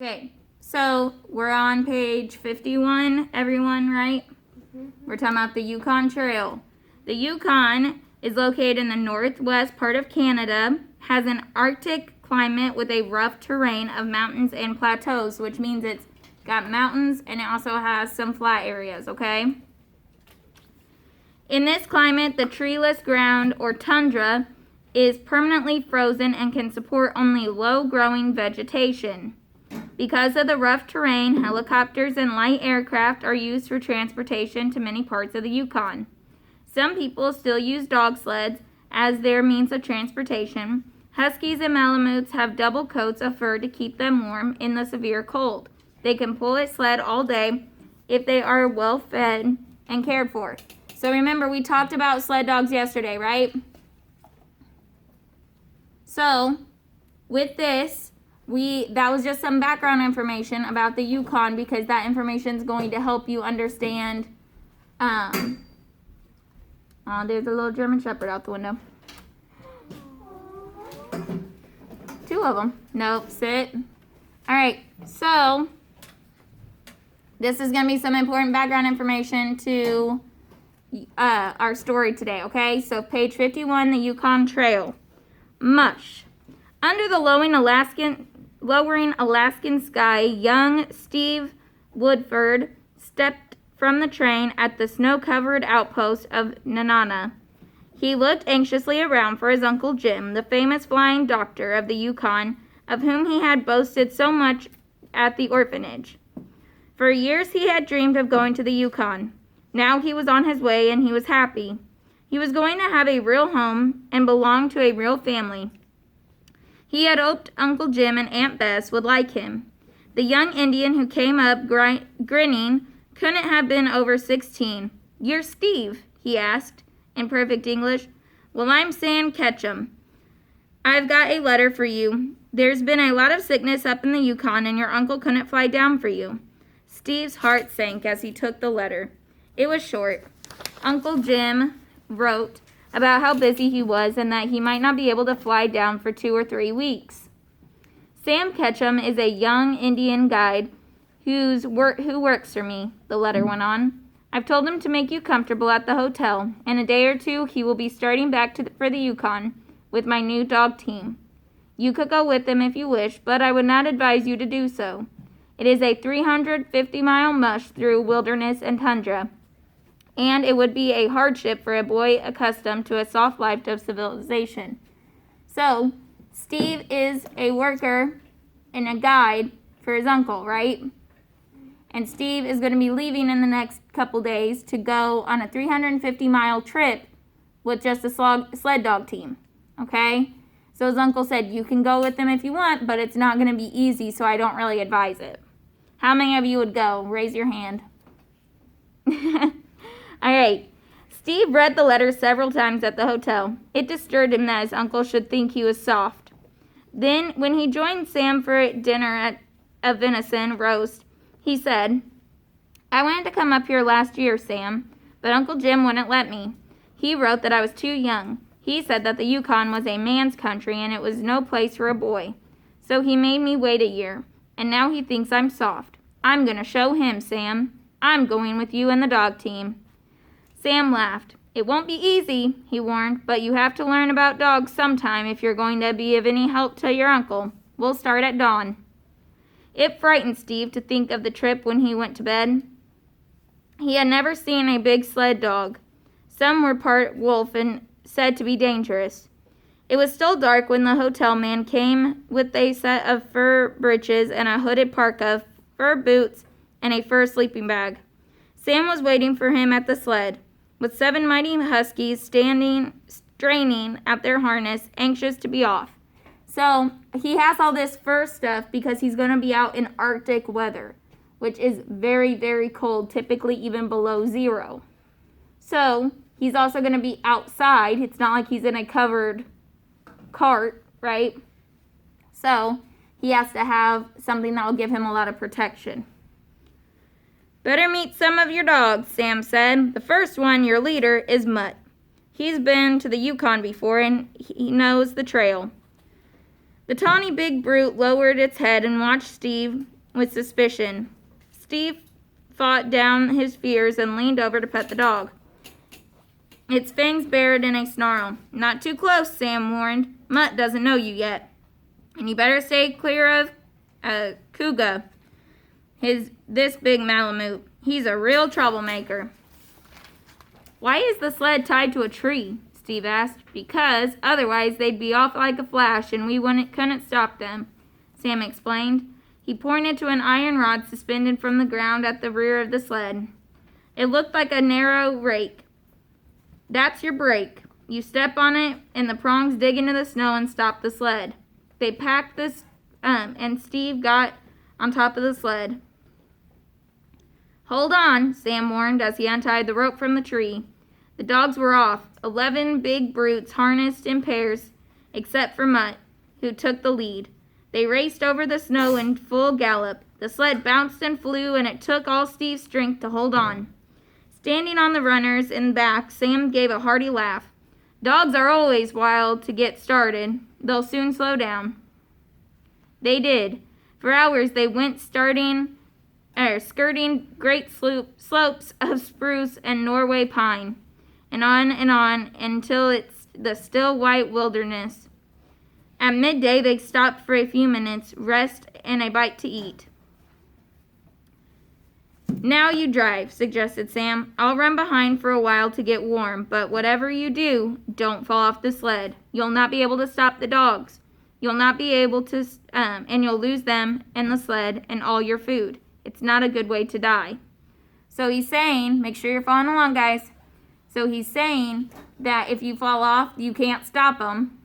Okay, so we're on page 51, everyone, right? We're talking about the Yukon Trail. The Yukon is located in the northwest part of Canada, has an Arctic climate with a rough terrain of mountains and plateaus, which means it's got mountains and it also has some flat areas, okay? In this climate, the treeless ground, or tundra, is permanently frozen and can support only low-growing vegetation. Because of the rough terrain, helicopters and light aircraft are used for transportation to many parts of the Yukon. Some people still use dog sleds as their means of transportation. Huskies and Malamutes have double coats of fur to keep them warm in the severe cold. They can pull a sled all day if they are well fed and cared for. So remember, we talked about sled dogs yesterday, right? So with this, that was just some background information about the Yukon, because that information is going to help you understand. There's a little German Shepherd out the window. Two of them. Nope, sit. All right, so this is going to be some important background information to our story today, okay? So page 51, the Yukon Trail. Mush. Under the lowering Alaskan sky, young Steve Woodford stepped from the train at the snow-covered outpost of Nanana. He looked anxiously around for his Uncle Jim, the famous flying doctor of the Yukon, of whom he had boasted so much at the orphanage. For years he had dreamed of going to the Yukon. Now he was on his way, and he was happy. He was going to have a real home and belong to a real family. He had hoped Uncle Jim and Aunt Bess would like him. The young Indian who came up grinning couldn't have been over 16. "You're Steve?" he asked in perfect English. "Well, I'm Sam Ketchum. I've got a letter for you. There's been a lot of sickness up in the Yukon, and your uncle couldn't fly down for you." Steve's heart sank as he took the letter. It was short. Uncle Jim wrote about how busy he was and that he might not be able to fly down for 2 or 3 weeks. "Sam Ketchum is a young Indian guide who works for me," the letter went on. "I've told him to make you comfortable at the hotel. In a day or two, he will be starting back for the Yukon with my new dog team. You could go with him if you wish, but I would not advise you to do so. It is a 350-mile mush through wilderness and tundra, and it would be a hardship for a boy accustomed to a soft life of civilization." So, Steve is a worker and a guide for his uncle, right? And Steve is going to be leaving in the next couple days to go on a 350-mile trip with just a sled dog team, okay? So his uncle said, "You can go with them if you want, but it's not going to be easy, so I don't really advise it." How many of you would go? Raise your hand. All right. Steve read the letter several times at the hotel. It disturbed him that his uncle should think he was soft. Then, when he joined Sam for dinner at a venison roast, he said, "I wanted to come up here last year, Sam, but Uncle Jim wouldn't let me. He wrote that I was too young. He said that the Yukon was a man's country and it was no place for a boy. So he made me wait a year, and now he thinks I'm soft. I'm going to show him, Sam. I'm going with you and the dog team." Sam laughed. "It won't be easy," he warned, "but you have to learn about dogs sometime if you're going to be of any help to your uncle. We'll start at dawn." It frightened Steve to think of the trip when he went to bed. He had never seen a big sled dog. Some were part wolf and said to be dangerous. It was still dark when the hotel man came with a set of fur breeches and a hooded parka, fur boots, and a fur sleeping bag. Sam was waiting for him at the sled, with 7 mighty huskies straining at their harness, anxious to be off. So he has all this fur stuff because he's going to be out in Arctic weather, which is very, very cold, typically even below 0. So he's also going to be outside. It's not like he's in a covered cart, right? So he has to have something that will give him a lot of protection. "Better meet some of your dogs," Sam said. "The first one, your leader, is Mutt. He's been to the Yukon before and he knows the trail. The tawny big brute lowered its head and watched Steve with suspicion. Steve fought down his fears and leaned over to pet the dog, its fangs bared in a snarl. "Not too close," Sam warned. "Mutt doesn't know you yet. And you better stay clear of Cougar. This big Malamute. He's a real troublemaker." "Why is the sled tied to a tree?" Steve asked. "Because otherwise they'd be off like a flash and we couldn't stop them," Sam explained. He pointed to an iron rod suspended from the ground at the rear of the sled. It looked like a narrow rake. "That's your brake. You step on it and the prongs dig into the snow and stop the sled." They packed this and Steve got on top of the sled. "Hold on," Sam warned as he untied the rope from the tree. The dogs were off, 11 big brutes harnessed in pairs, except for Mutt, who took the lead. They raced over the snow in full gallop. The sled bounced and flew, and it took all Steve's strength to hold on. Standing on the runners in back, Sam gave a hearty laugh. "Dogs are always wild to get started. They'll soon slow down." They did. For hours they went skirting great slopes of spruce and Norway pine, and on until it's the still white wilderness. At midday they stopped for a few minutes, rest, and a bite to eat. "Now you drive," suggested Sam. "I'll run behind for a while to get warm, but whatever you do, don't fall off the sled. You'll not be able to stop the dogs. You'll not be able to, and you'll lose them and the sled and all your food. It's not a good way to die." So he's saying, make sure you're following along, guys. So he's saying that if you fall off, you can't stop them.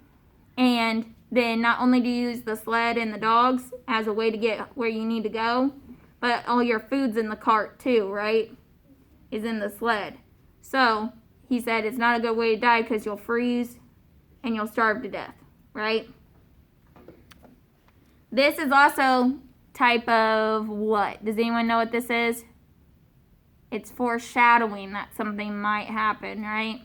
And then not only do you use the sled and the dogs as a way to get where you need to go, but all your food's in the cart too, right? Is in the sled. So he said it's not a good way to die because you'll freeze and you'll starve to death, right? This is also type of what? Does anyone know what this is? It's foreshadowing that something might happen, right?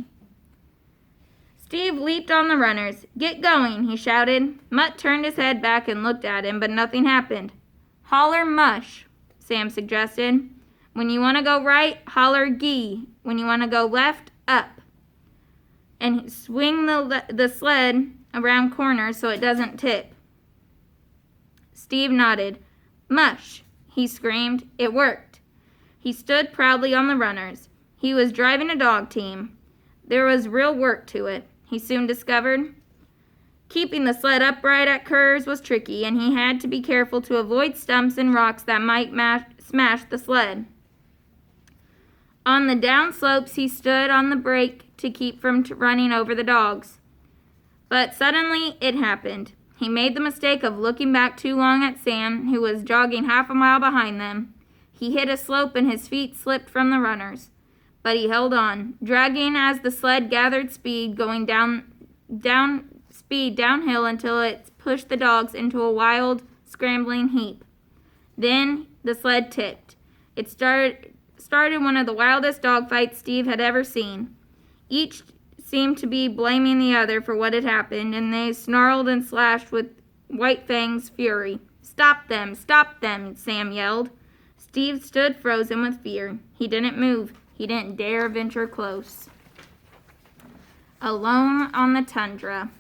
Steve leaped on the runners. "Get going," he shouted. Mutt turned his head back and looked at him, but nothing happened. "Holler mush," Sam suggested. "When you want to go right, holler gee. When you want to go left, up. And swing the sled around corners so it doesn't tip." Steve nodded. "Mush," he screamed. It worked. He stood proudly on the runners. He was driving a dog team. There was real work to it, he soon discovered. Keeping the sled upright at curves was tricky, and he had to be careful to avoid stumps and rocks that might smash the sled. On the down slopes, he stood on the brake to keep from running over the dogs. But suddenly, it happened. He made the mistake of looking back too long at Sam, who was jogging half a mile behind them. He hit a slope and his feet slipped from the runners. But he held on, dragging as the sled gathered speed, going downhill until it pushed the dogs into a wild, scrambling heap. Then the sled tipped. It started one of the wildest dogfights Steve had ever seen. Each seemed to be blaming the other for what had happened, and they snarled and slashed with White Fang's fury. Stop them, Sam yelled. Steve stood frozen with fear. He didn't move. He didn't dare venture close. Alone on the tundra.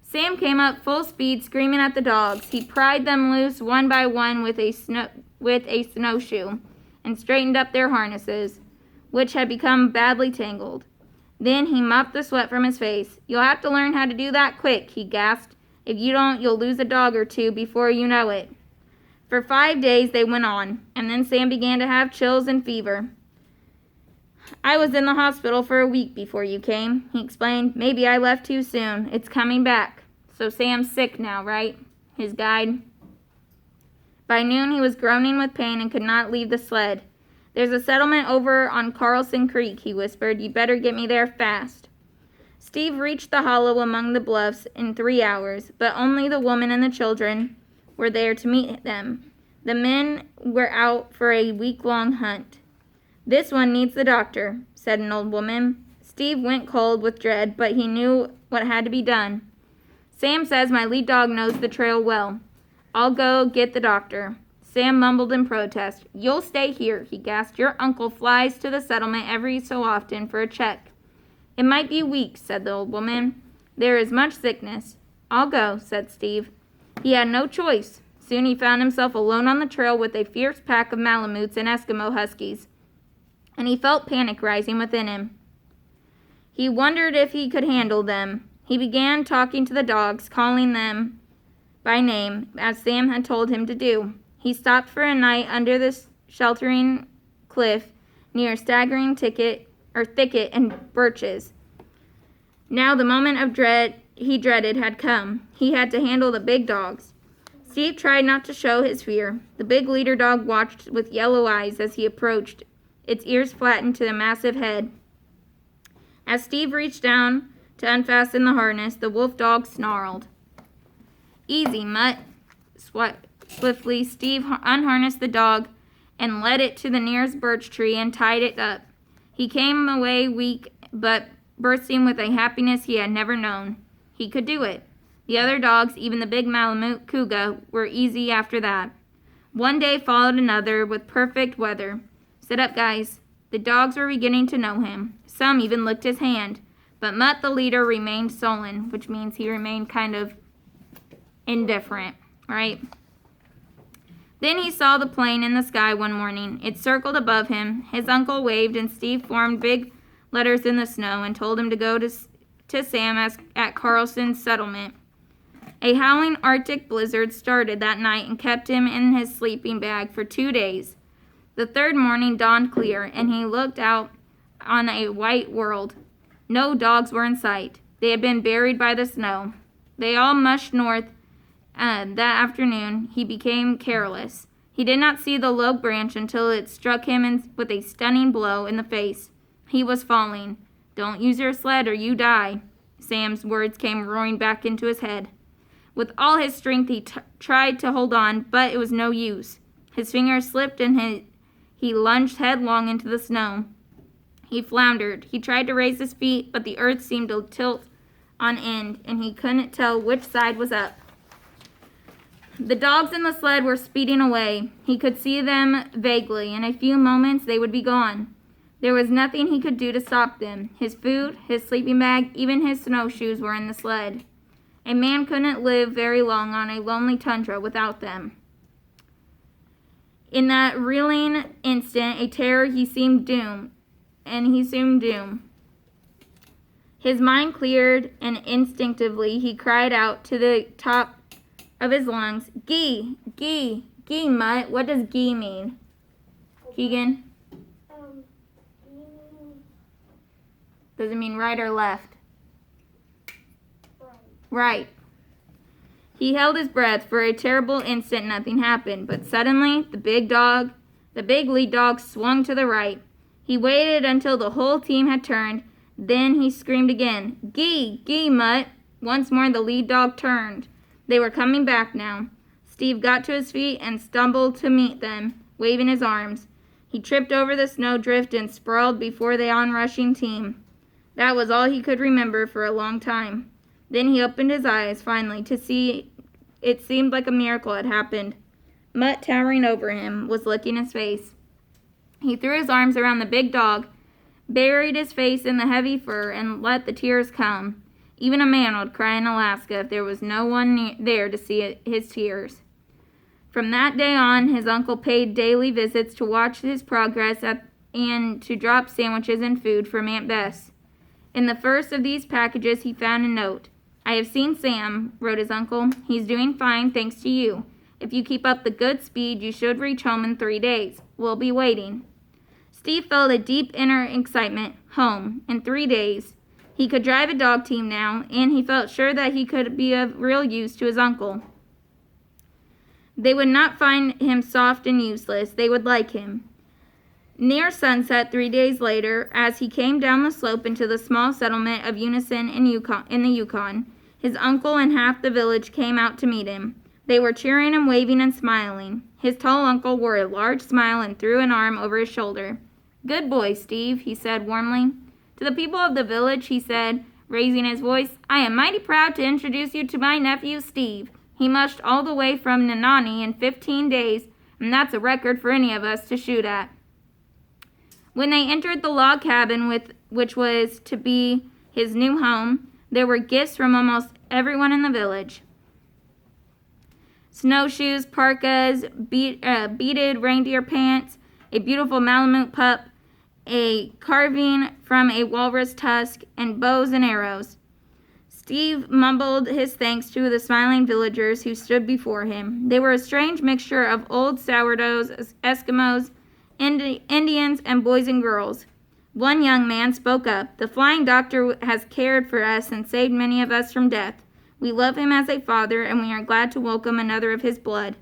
Sam came up full speed, screaming at the dogs. He pried them loose one by one with a snowshoe and straightened up their harnesses, which had become badly tangled. Then he mopped the sweat from his face. "You'll have to learn how to do that quick," he gasped. "If you don't, you'll lose a dog or two before you know it." For 5 days they went on, and then Sam began to have chills and fever. "I was in the hospital for a week before you came," he explained. "Maybe I left too soon. It's coming back." So Sam's sick now, right? His guide. By noon he was groaning with pain and could not leave the sled. "There's a settlement over on Carlson Creek," he whispered. "You better get me there fast." Steve reached the hollow among the bluffs in 3 hours, but only the woman and the children were there to meet them. The men were out for a week-long hunt. "This one needs the doctor," said an old woman. Steve went cold with dread, but he knew what had to be done. Sam says my lead dog knows the trail well. I'll go get the doctor. Sam mumbled in protest. You'll stay here, he gasped. Your uncle flies to the settlement every so often for a check. It might be weeks, said the old woman. There is much sickness. I'll go, said Steve. He had no choice. Soon he found himself alone on the trail with a fierce pack of Malamutes and Eskimo Huskies, and he felt panic rising within him. He wondered if he could handle them. He began talking to the dogs, calling them by name, as Sam had told him to do. He stopped for a night under the sheltering cliff near a staggering thicket and birches. Now the moment of dread he dreaded had come. He had to handle the big dogs. Steve tried not to show his fear. The big leader dog watched with yellow eyes as he approached, its ears flattened to the massive head. As Steve reached down to unfasten the harness, the wolf dog snarled. Easy, Mutt. Swiftly, Steve unharnessed the dog and led it to the nearest birch tree and tied it up. He came away weak, but bursting with a happiness he had never known. He could do it. The other dogs, even the big Malamute Cougar, were easy after that. One day followed another with perfect weather. Sit up, guys. The dogs were beginning to know him. Some even licked his hand. But Mutt, the leader, remained sullen, which means he remained kind of indifferent, right? Then he saw the plane in the sky one morning. It circled above him. His uncle waved, and Steve formed big letters in the snow and told him to go to Sam at Carlson's settlement. A howling Arctic blizzard started that night and kept him in his sleeping bag for 2 days. The third morning dawned clear, and he looked out on a white world. No dogs were in sight. They had been buried by the snow. They all mushed north. That afternoon, he became careless. He did not see the low branch until it struck him with a stunning blow in the face. He was falling. Don't use your sled or you die. Sam's words came roaring back into his head. With all his strength, he tried to hold on, but it was no use. His fingers slipped and he lunged headlong into the snow. He floundered. He tried to raise his feet, but the earth seemed to tilt on end, and he couldn't tell which side was up. The dogs in the sled were speeding away. He could see them vaguely. In a few moments, they would be gone. There was nothing he could do to stop them. His food, his sleeping bag, even his snowshoes were in the sled. A man couldn't live very long on a lonely tundra without them. In that reeling instant, a terror, he seemed doomed. His mind cleared, and instinctively he cried out to the top of his lungs, Gee, gee, gee, Mutt. What does gee mean? Keegan? Does it mean right or left? Right. He held his breath. For a terrible instant, nothing happened. But suddenly, the big lead dog swung to the right. He waited until the whole team had turned. Then he screamed again, Gee, gee, Mutt. Once more, the lead dog turned. They were coming back now. Steve got to his feet and stumbled to meet them, waving his arms. He tripped over the snowdrift and sprawled before the onrushing team. That was all he could remember for a long time. Then he opened his eyes, finally, to see it seemed like a miracle had happened. Mutt, towering over him, was licking his face. He threw his arms around the big dog, buried his face in the heavy fur, and let the tears come. Even a man would cry in Alaska if there was no one there to see his tears. From that day on, his uncle paid daily visits to watch his progress and to drop sandwiches and food from Aunt Bess. In the first of these packages, he found a note. I have seen Sam, wrote his uncle. He's doing fine, thanks to you. If you keep up the good speed, you should reach home in 3 days. We'll be waiting. Steve felt a deep inner excitement. Home, in 3 days. He could drive a dog team now, and he felt sure that he could be of real use to his uncle. They would not find him soft and useless. They would like him. Near sunset 3 days later, as he came down the slope into the small settlement of Unison in the Yukon, his uncle and half the village came out to meet him. They were cheering and waving and smiling. His tall uncle wore a large smile and threw an arm over his shoulder. Good boy, Steve, he said warmly. To the people of the village, he said, raising his voice. "I am mighty proud to introduce you to my nephew, Steve. He mushed all the way from Nanani in 15 days, and that's a record for any of us to shoot at." When they entered the log cabin, which was to be his new home, there were gifts from almost everyone in the village. Snowshoes, parkas, beaded reindeer pants, a beautiful Malamute pup, a carving from a walrus tusk, and bows and arrows. Steve mumbled his thanks to the smiling villagers who stood before him. They were a strange mixture of old sourdoughs, Eskimos, Indians, and boys and girls. One young man spoke up. "The Flying Doctor has cared for us and saved many of us from death. We love him as a father, and we are glad to welcome another of his blood."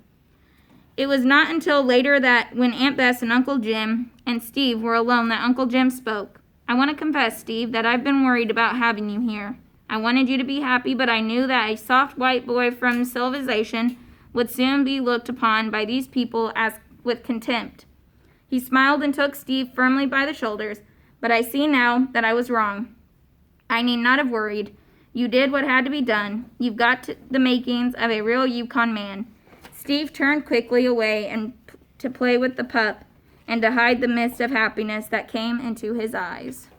It was not until later that when Aunt Bess and Uncle Jim and Steve were alone that Uncle Jim spoke. "I want to confess, Steve, that I've been worried about having you here. I wanted you to be happy, but I knew that a soft white boy from civilization would soon be looked upon by these people as with contempt." He smiled and took Steve firmly by the shoulders. "But I see now that I was wrong. I need not have worried. You did what had to be done. You've got the makings of a real Yukon man." Steve turned quickly away and to play with the pup and to hide the mist of happiness that came into his eyes.